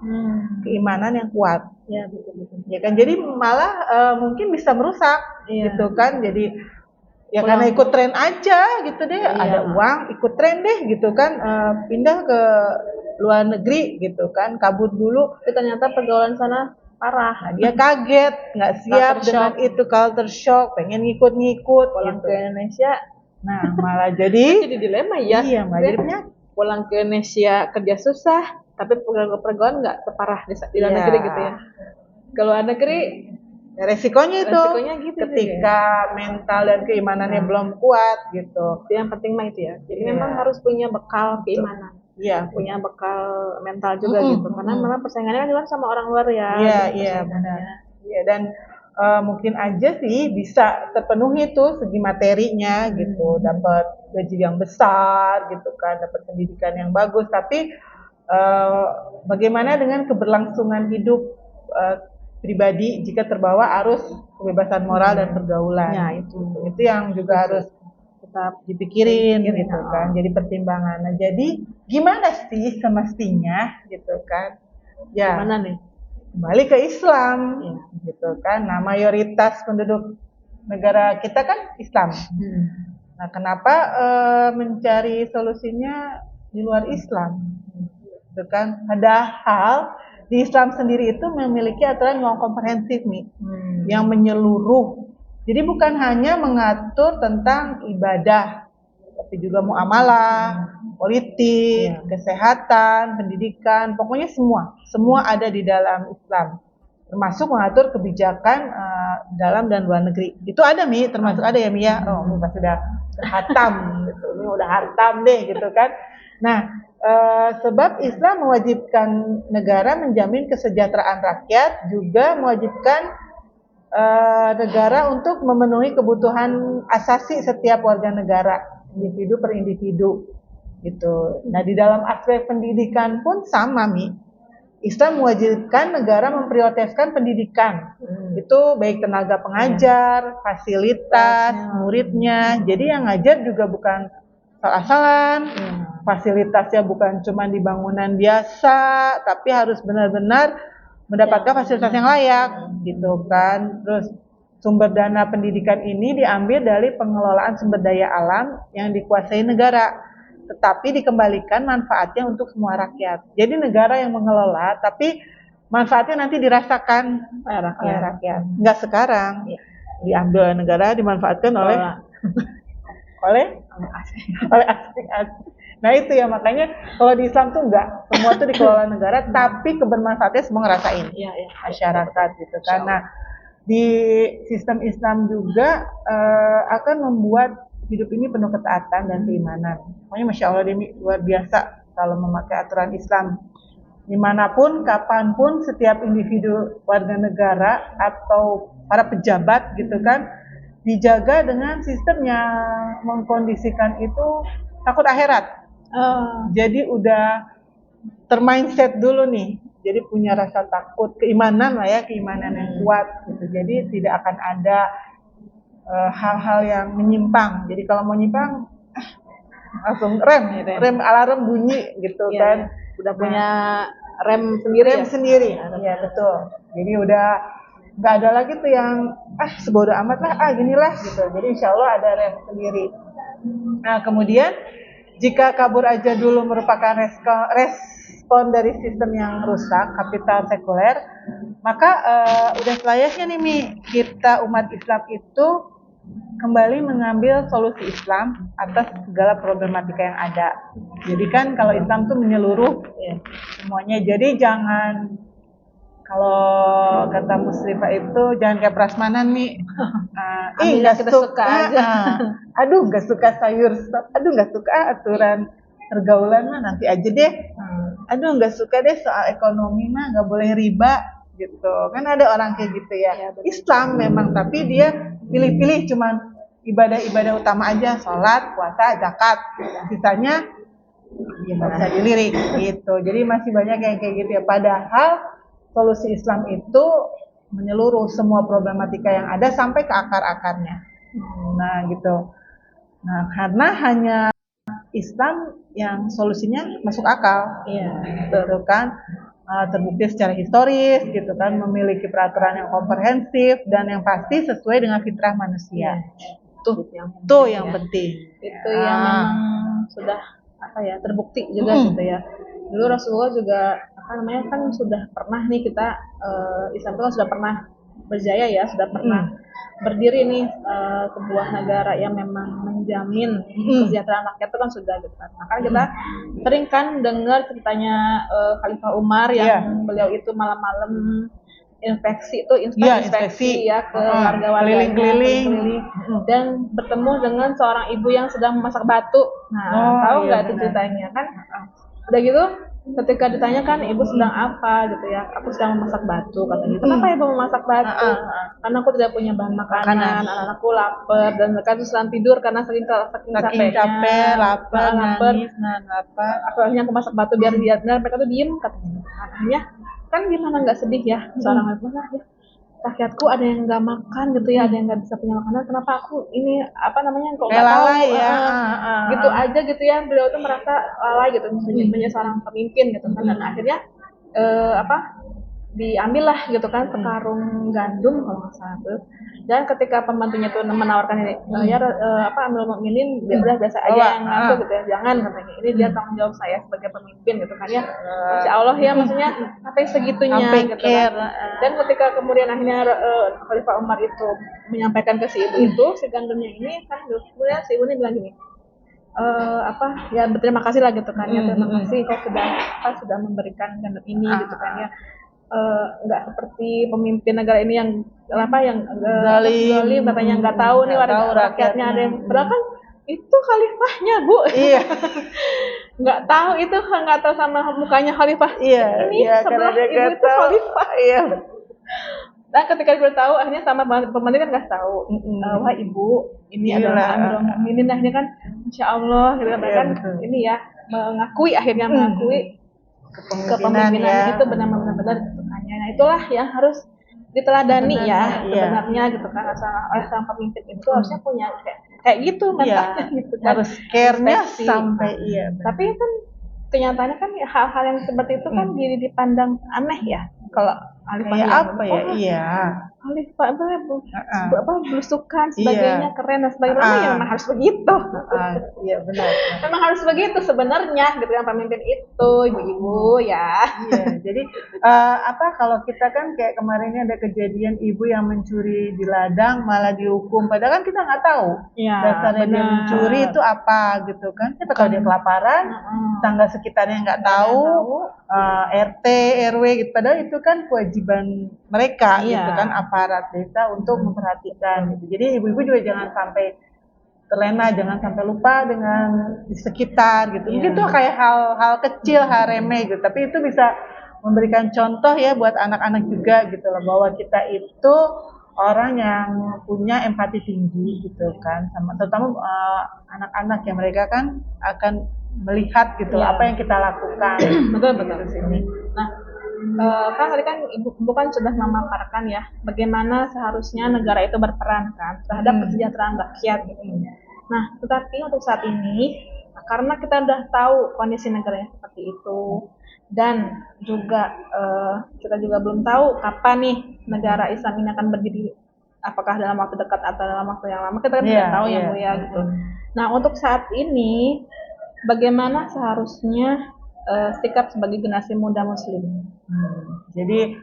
keimanan yang kuat. Ya, betul-betul. Ya kan, jadi malah mungkin bisa merusak gitu kan, jadi ya karena ikut tren aja gitu deh, ada uang ikut tren deh gitu kan, pindah ke luar negeri gitu kan, kabur dulu, tapi ternyata pergaulan sana parah. Nah, dia kaget, nggak siap dengan itu, culture shock, pengen ngikut-ngikut pulang gitu. ke Indonesia. Nah, malah jadi dilema ya. Iya, malah jadinya pulang ke Indonesia kerja susah, tapi pergaulan nggak separah di luar negeri gitu ya. Ke luar negeri resikonya itu gitu ketika mental dan keimanannya belum kuat gitu. Yang penting mah itu ya. Jadi memang harus punya bekal keimanan. Iya, punya bekal mental juga gitu. Karena memang persaingannya kan juga sama orang luar ya. Iya, benar. Iya, dan mungkin aja sih bisa terpenuhi tuh segi materinya gitu, dapat gaji yang besar gitu kan, dapat pendidikan yang bagus, tapi bagaimana dengan keberlangsungan hidup pribadi jika terbawa arus kebebasan moral dan pergaulan? Ya, itu yang juga harus tetap dipikirin gitu kan, jadi pertimbangan. Nah, jadi gimana sih semestinya gitu kan? Ya, gimana nih? Kembali ke Islam, gitu kan. Nah, mayoritas penduduk negara kita kan Islam. Nah, kenapa mencari solusinya di luar Islam? Gitu kan. Padahal di Islam sendiri itu memiliki aturan yang komprehensif nih, yang menyeluruh. Jadi bukan hanya mengatur tentang ibadah, tapi juga muamalah, politik, kesehatan, pendidikan, pokoknya semua ada di dalam Islam, termasuk mengatur kebijakan dalam dan luar negeri. Itu ada Mi, termasuk ada ya Mi ya. Oh, pasti udah hatam gitu, ini udah hatam deh gitu kan. Nah, sebab Islam mewajibkan negara menjamin kesejahteraan rakyat, juga mewajibkan negara untuk memenuhi kebutuhan asasi setiap warga negara, individu per individu gitu. Nah, di dalam aspek pendidikan pun sama Mi. Islam mewajibkan negara memprioritaskan pendidikan. Itu baik tenaga pengajar, fasilitas, muridnya. Jadi yang ngajar juga bukan asal-asalan. Fasilitasnya bukan cuma di bangunan biasa, tapi harus benar-benar mendapatkan fasilitas yang layak gitu kan. Terus sumber dana pendidikan ini diambil dari pengelolaan sumber daya alam yang dikuasai negara, tetapi dikembalikan manfaatnya untuk semua rakyat. Jadi negara yang mengelola, tapi manfaatnya nanti dirasakan oleh rakyat. Enggak sekarang diambil oleh negara, dimanfaatkan oleh asing-asing. Nah itu ya, makanya kalau di Islam tuh enggak, semua tuh dikelola negara, tapi kebermanfaatnya semua ngerasain masyarakat gitu. Karena di sistem Islam juga akan membuat hidup ini penuh ketaatan dan keimanan. Pokoknya Masya Allah, ini luar biasa kalau memakai aturan Islam. Dimanapun, kapanpun, setiap individu warga negara atau para pejabat gitu kan, dijaga dengan sistem yang mengkondisikan itu takut akhirat. Jadi udah termindset dulu nih. Jadi punya rasa takut, keimanan lah ya, keimanan yang kuat gitu. Jadi tidak akan ada hal-hal yang menyimpang. Jadi kalau mau nyimpang langsung rem alarm bunyi gitu kan. Udah punya rem sendiri Rem sendiri. Iya betul. Jadi udah nggak ada lagi tuh yang sebodoh amat lah, ginilah gitu. Jadi insya Allah ada rem sendiri. Nah kemudian jika kabur aja dulu merupakan respon dari sistem yang rusak, kapital sekuler, maka udah selayaknya nih Mi, kita umat Islam itu kembali mengambil solusi Islam atas segala problematika yang ada. Jadi kan kalau Islam tuh menyeluruh semuanya. Jadi jangan, kalau kata Muslimah itu jangan kayak prasmanan nih. Nggak suka aja. Aduh nggak suka sayur stop. Aduh nggak suka aturan pergaulan mah nanti aja deh. Aduh nggak suka deh soal ekonomi mah nggak boleh riba gitu. Kan ada orang kayak gitu ya. Islam memang tapi dia pilih-pilih cuman ibadah-ibadah utama aja, sholat, puasa, zakat. Sisanya nggak bisa dilirik gitu. Jadi masih banyak yang kayak gitu ya. Padahal solusi Islam itu menyeluruh semua problematika yang ada sampai ke akar-akarnya. Nah gitu. Nah karena hanya Islam yang solusinya masuk akal, gitu kan, terbukti secara historis, gitu kan, memiliki peraturan yang komprehensif dan yang pasti sesuai dengan fitrah manusia. Itu yang penting. Itu yang memang sudah terbukti juga gitu ya. Dulu Rasulullah juga kan sudah pernah nih kita Islam itu kan sudah pernah berjaya ya, sudah pernah berdiri nih sebuah negara yang memang menjamin kesejahteraan rakyat itu kan sudah gitu kan. Maka kita sering kan dengar ceritanya Khalifah Umar yang beliau itu malam-malam inspeksi ya ke warga-warga keliling dan bertemu dengan seorang ibu yang sedang memasak batu. Nah, tahu nggak itu ceritanya kan? Udah gitu ketika ditanyakan ibu sedang apa gitu ya, aku sedang memasak batu katanya. Kenapa ibu memasak batu? Karena aku tidak punya bahan makanan, anak-anakku lapar dan mereka tuh sedang tidur karena saking capek, lapar, nangis, akhirnya aku masak batu biar mereka tuh diem katanya. Akhirnya kan gimana nggak sedih ya seorang ibu ya, rakyatku ada yang nggak makan gitu ya, ada yang nggak bisa punya makanan, kenapa aku ini kok nggak tahu ya gitu aja gitu ya. Beliau tuh merasa lalai gitu menjadi seorang pemimpin gitu kan. Dan akhirnya diambillah gitu kan sekarung gandum kalau nggak salah tuh, dan ketika pembantunya tuh menawarkan ini Amirul Mukminin biasa aja yang ngaku gitu ya, jangan katanya, ini dia tanggung jawab saya sebagai pemimpin gitu kan ya. Masya Allah ya, maksudnya sampai segitunya gitu kan. Dan ketika kemudian akhirnya Khalifah Umar itu menyampaikan ke si ibu itu si gandumnya ini kan, kemudian si ibu ini bilang gini, berterima kasih lah gitu kan ya, terima kasih kau sudah memberikan gandum ini gitu kan ya. Nggak seperti pemimpin negara ini yang zalim katanya, nggak tahu nih rakyatnya ada yang, padahal kan itu khalifahnya Bu. Iya. nggak tahu sama mukanya khalifah ini sebelah ibu itu khalifah. Iya. Dan ketika dia tahu akhirnya sama pembantu kan nggak tahu, wah ibu ini adalah Amirul Mukminin, akhirnya kan Insya Allah gitu kan, ini ya mengakui kepemimpinan itu benar-benar gitu kan. Nah itulah yang harus diteladani sebenarnya gitu kan. Seorang pemimpin itu harusnya punya kayak gitu mentalnya gitu kan. Harus care-nya sampai Tapi kan kenyataannya kan hal-hal yang seperti itu kan dipandang aneh ya kalau Khalifah belusukan sebagainya, keren dan sebagainya, ya memang harus begitu. Iya benar. Memang harus begitu sebenarnya gitu yang pemimpin itu ibu-ibu ya. Iya, jadi kalau kita kan kayak kemarin ini ada kejadian ibu yang mencuri di ladang malah dihukum, padahal kan kita nggak tahu dasarnya dia mencuri itu apa gitu kan. Kita kalau dia kelaparan, tetangga sekitarnya nggak tahu, RT RW gitu, padahal itu kan kewajiban mereka gitu kan, aparat desa untuk memperhatikan gitu. Jadi ibu-ibu juga jangan sampai terlena, jangan sampai lupa dengan di sekitar gitu. Mungkin itu kayak hal-hal kecil, hal remeh gitu, tapi itu bisa memberikan contoh ya buat anak-anak juga gitu loh, bahwa kita itu orang yang punya empati tinggi gitu kan, sama terutama anak-anak yang mereka kan akan melihat gitu Iya. apa yang kita lakukan. Betul betul. Di sini. Nah, kan tadi kan ibu kan sudah memaparkan ya bagaimana seharusnya negara itu berperan kan terhadap kesejahteraan rakyat. Nah, tetapi untuk saat ini karena kita udah tahu kondisi negaranya seperti itu dan juga kita juga belum tahu kapan nih negara Islam ini akan berdiri, apakah dalam waktu dekat atau dalam waktu yang lama, kita kan tidak tahu ya Bu ya gitu. Nah, untuk saat ini bagaimana seharusnya sikap sebagai generasi muda Muslim? Jadi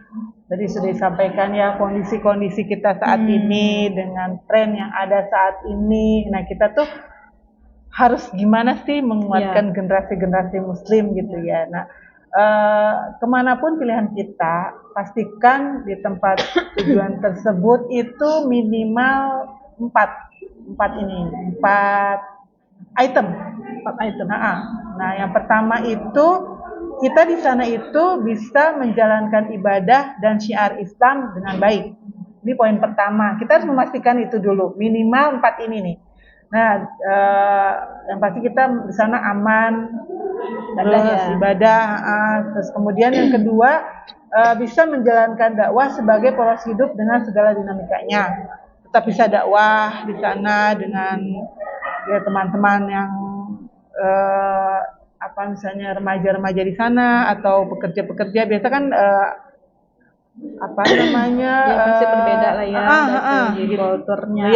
tadi sudah disampaikan ya kondisi-kondisi kita saat ini dengan tren yang ada saat ini. Nah, kita tuh harus gimana sih menguatkan generasi-generasi Muslim gitu ya. Nah, kemanapun pilihan kita, pastikan di tempat tujuan tersebut itu minimal 4 item. Nah, yang pertama itu kita di sana itu bisa menjalankan ibadah dan syiar Islam dengan baik. Ini poin pertama. Kita harus memastikan itu dulu. Minimal 4 ini nih. Nah, yang pasti kita di sana aman, terus ibadah. Terus kemudian yang kedua bisa menjalankan dakwah sebagai poros hidup dengan segala dinamikanya. Tetap bisa dakwah di sana dengan ya, teman-teman yang misalnya remaja-remaja di sana atau pekerja-pekerja biasa kan masih berbeda lah ya dari kulturnya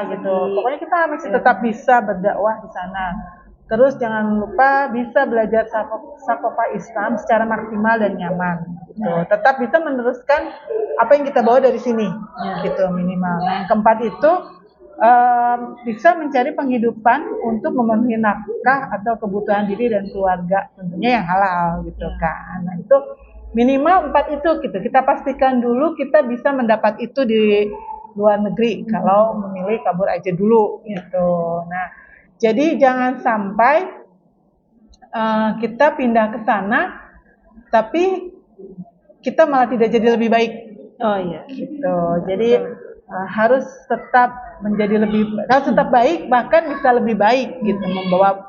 gitu. Pokoknya kita masih tetap bisa berdakwah di sana. Terus jangan lupa bisa belajar sakofa Islam secara maksimal dan nyaman gitu. Tetap bisa meneruskan apa yang kita bawa dari sini gitu minimal. Nah, yang keempat itu bisa mencari penghidupan untuk memenuhi nafkah atau kebutuhan diri dan keluarga, tentunya yang halal gitu kan. Nah, itu minimal 4 itu gitu. Kita pastikan dulu kita bisa mendapat itu di luar negeri kalau memilih kabur aja dulu gitu. Nah, jadi jangan sampai kita pindah ke sana tapi kita malah tidak jadi lebih baik. Gitu. Jadi harus tetap baik, bahkan bisa lebih baik gitu, membawa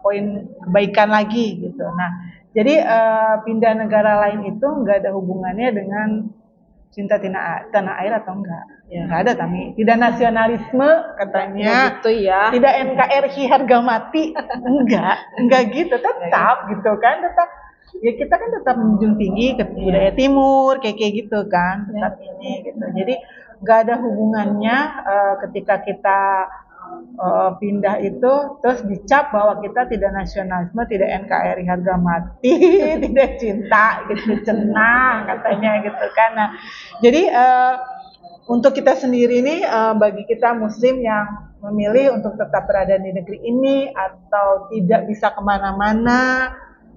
poin kebaikan lagi gitu. Nah, jadi pindah negara lain itu nggak ada hubungannya dengan cinta tanah air atau enggak. Nggak ada, Tami. Tidak nasionalisme katanya. Gitu ya. Tidak NKRI harga mati. Enggak gitu. Tetap gitu kan. Ya kita kan tetap menjunjung tinggi ke budaya timur kayak gitu kan. Tetap ini gitu. Jadi nggak ada hubungannya ketika kita pindah itu terus dicap bahwa kita tidak nasionalisme, tidak NKRI harga mati, tidak cinta gitu, cenah katanya gitu kan. Nah, jadi untuk kita sendiri ini bagi kita Muslim yang memilih untuk tetap berada di negeri ini atau tidak bisa kemana-mana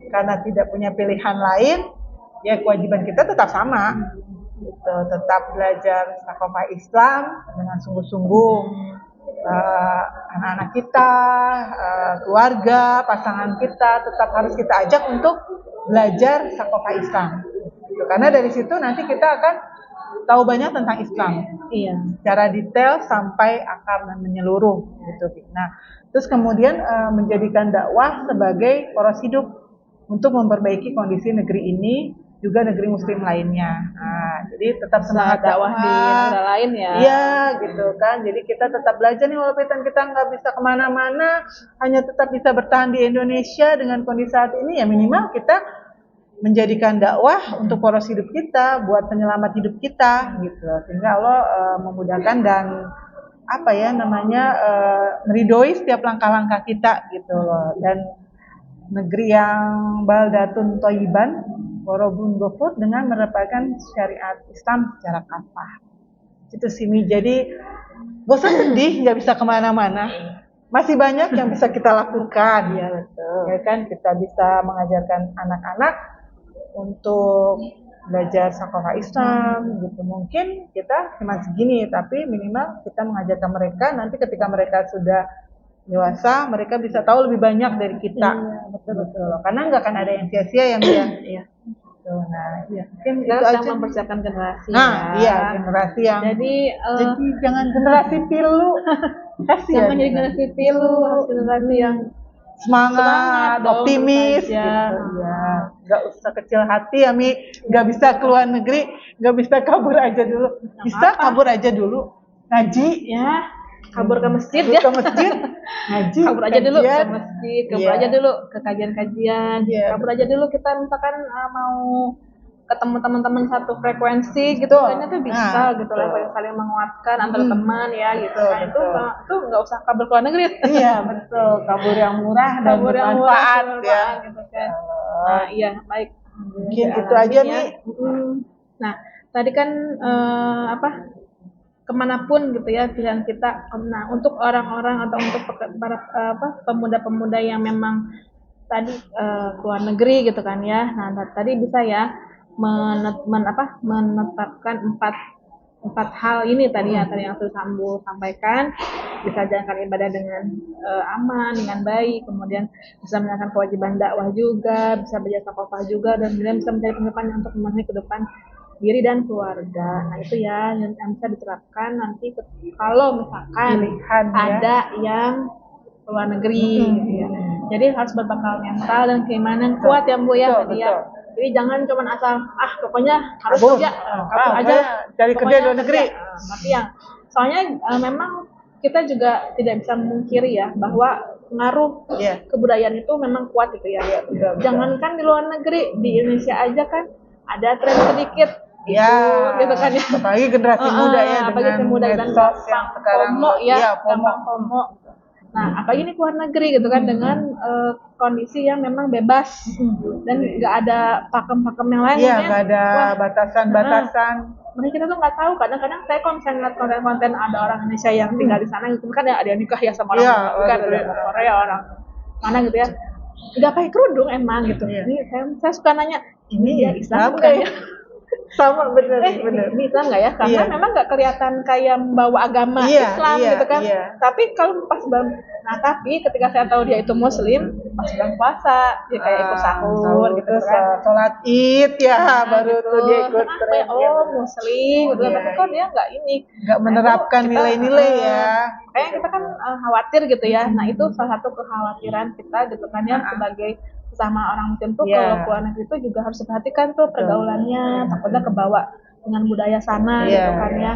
karena tidak punya pilihan lain, ya kewajiban kita tetap sama. Gitu, tetap belajar sakofa Islam dengan sungguh-sungguh. Anak-anak kita, keluarga, pasangan kita tetap harus kita ajak untuk belajar sakofa Islam. Gitu. Karena dari situ nanti kita akan tahu banyak tentang Islam. Secara detail sampai akar dan menyeluruh gitu. Nah, terus kemudian menjadikan dakwah sebagai poros hidup untuk memperbaiki kondisi negeri ini, juga negeri Muslim lainnya. Nah, jadi tetap semangat dakwah di negara lain ya. Iya, gitu kan. Jadi kita tetap belajar nih walaupun kita nggak bisa kemana-mana, hanya tetap bisa bertahan di Indonesia dengan kondisi saat ini, ya minimal kita menjadikan dakwah untuk poros hidup kita, buat penyelamat hidup kita, gitu. Sehingga Allah memudahkan dan meridhoi setiap langkah-langkah kita, gitu loh. Dan negeri yang baldatun thayyiban warobun ghafur dengan menerapkan syariat Islam secara kafah. Itu sini. Jadi gak usah sedih nggak bisa kemana-mana. Masih banyak yang bisa kita lakukan. Ya betul. Ya kan, kita bisa mengajarkan anak-anak untuk belajar sakofa Islam gitu. Mungkin kita cuma segini, tapi minimal kita mengajarkan mereka. Nanti ketika mereka sudah dewasa, mereka bisa tahu lebih banyak dari kita. Betul. Karena nggak akan ada yang sia-sia yang dia. Nah, mungkin kita itu sedang aja. mempersiapkan generasi. Generasi yang. Jadi jangan generasi pilu. Jangan jadi generasi pilu, generasi yang semangat, dong, optimis terus aja. gitu ya. Nggak usah kecil hati ya Mi, nggak bisa keluar negeri, nggak bisa kabur aja dulu. Bisa apa-apa. kabur aja dulu, ngaji, Ya, kabur ke masjid kabur ya. ke masjid, ngaji, Kabur aja dulu ke kajian. masjid, kabur Iya. aja dulu ke kajian-kajian, Iya, kabur aja dulu kita misalkan mau ketemu teman-teman satu frekuensi gitu Betul. kayaknya tuh bisa Nah, gitu betul. lah saling menguatkan antar teman ya gitu Betul, kan itu nggak usah kabur ke luar negeri. Iya betul, kabur yang murah dan Kabur yang murah bermanfaat ya. bermanfaat gitu kan. Nah iya baik. Mungkin Ya, itu aja ya. Mi. Nah tadi kan kemanapun gitu ya pilihan kita. Nah untuk orang-orang atau untuk para pemuda-pemuda yang memang tadi keluar negeri gitu kan ya. Nah tadi bisa ya menetapkan empat hal ini tadi yang sudah Sambu sampaikan, bisa jalankan ibadah dengan aman, dengan baik, kemudian bisa menjalankan kewajiban dakwah juga, bisa berjasa kofah juga, dan kemudian bisa mencari penghidupan untuk memenuhi kehidupan diri dan keluarga. Nah itu ya yang bisa diterapkan nanti kalau misalkan Pilihan, ya. ada yang keluar negeri gitu ya. Jadi harus berbekal mental dan keimanan kuat ya Bu ya tadi ya. Jadi jangan cuma asal pokoknya harus Kabur. kerja kabur aja cari kerja di luar negeri. tapi yang soalnya memang kita juga tidak bisa memungkiri ya bahwa pengaruh kebudayaan itu memang kuat gitu ya. Betul. Jangankan di luar negeri, di Indonesia aja kan ada tren sedikit gitu kan ya. Apalagi generasi muda ya apalagi dengan muda dan medsos yang sekarang gampang FOMO. Nah, apalagi ini keluar negeri gitu kan dengan kondisi yang memang bebas dan nggak ada pakem-pakem yang lain. Iya, nggak ada batasan-batasan. Makanya kita tuh nggak tahu. Kadang-kadang saya kalau misalnya ngeliat konten-konten ada orang Indonesia yang tinggal di sana gitu kan ada yang nikah ya sama orang kan dari Korea orang mana gitu ya. Nggak pakai kerudung emang gitu. Ini saya suka nanya ini ya Islam nggak ya? Sama bener. Ini Islam nggak ya? Karena memang nggak kelihatan kayak membawa agama Islam gitu kan. Tapi kalau pas tapi ketika saya tahu dia itu Muslim, pas bulan puasa dia kayak ikut sahur gitu kan. Sholat Id ya baru tuh dia ikut. Muslim gitu. Tapi kok dia nggak menerapkan nilai-nilai ya. Kayak kita kan khawatir gitu ya. Nah itu salah satu kekhawatiran kita gitu kan ya sebagai sama orang Muslim tuh kalau keluar negeri itu juga harus diperhatikan tuh pergaulannya, takutnya kebawa dengan budaya sana gitu kan ya.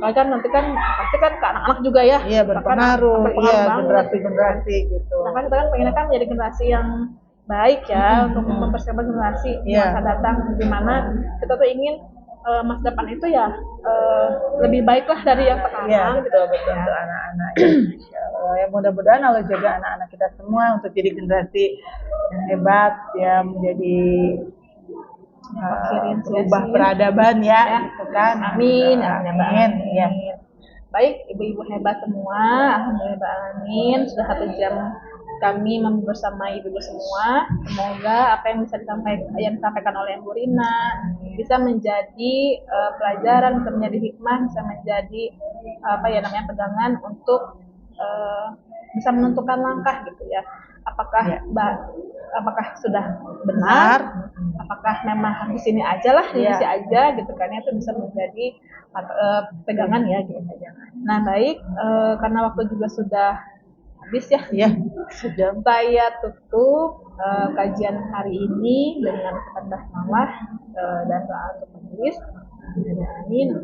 Kalau kan nanti kan pasti kan ke anak-anak juga ya. Iya berpengaruh banget. generasi gitu. Nah kan kita kan pengennya kan menjadi generasi yang baik ya untuk mempersiapkan generasi masa datang di mana kita tuh ingin masa depan itu ya lebih baik lah dari yang sekarang. Iya betul untuk anak-anak. Ya mudah-mudahan Allah jaga anak-anak kita semua untuk jadi generasi yang hebat ya menjadi berubah peradaban ya gitu kan. Amin. Ya. Baik ibu-ibu hebat semua, alhamdulillah sudah 1 jam kami bersama ibu-ibu semua. Semoga apa yang bisa disampaikan oleh Bu Rina bisa menjadi pelajaran, bisa menjadi hikmah, bisa menjadi pegangan untuk bisa menentukan langkah gitu ya. Apakah sudah benar? Apakah memang di sini aja lah, di sini aja gitu kan? Itu bisa menjadi pegangan ya gitu. Nah baik, karena waktu juga sudah habis ya. Sudah. Saya tutup kajian hari ini dengan 14 malah dan doa untuk majelis. Amin.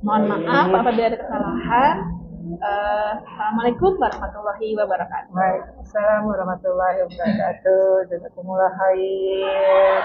Mohon maaf apabila ada kesalahan. Assalamualaikum warahmatullahi wabarakatuh. Waalaikumsalam warahmatullahi wabarakatuh. Jazakumullah khair.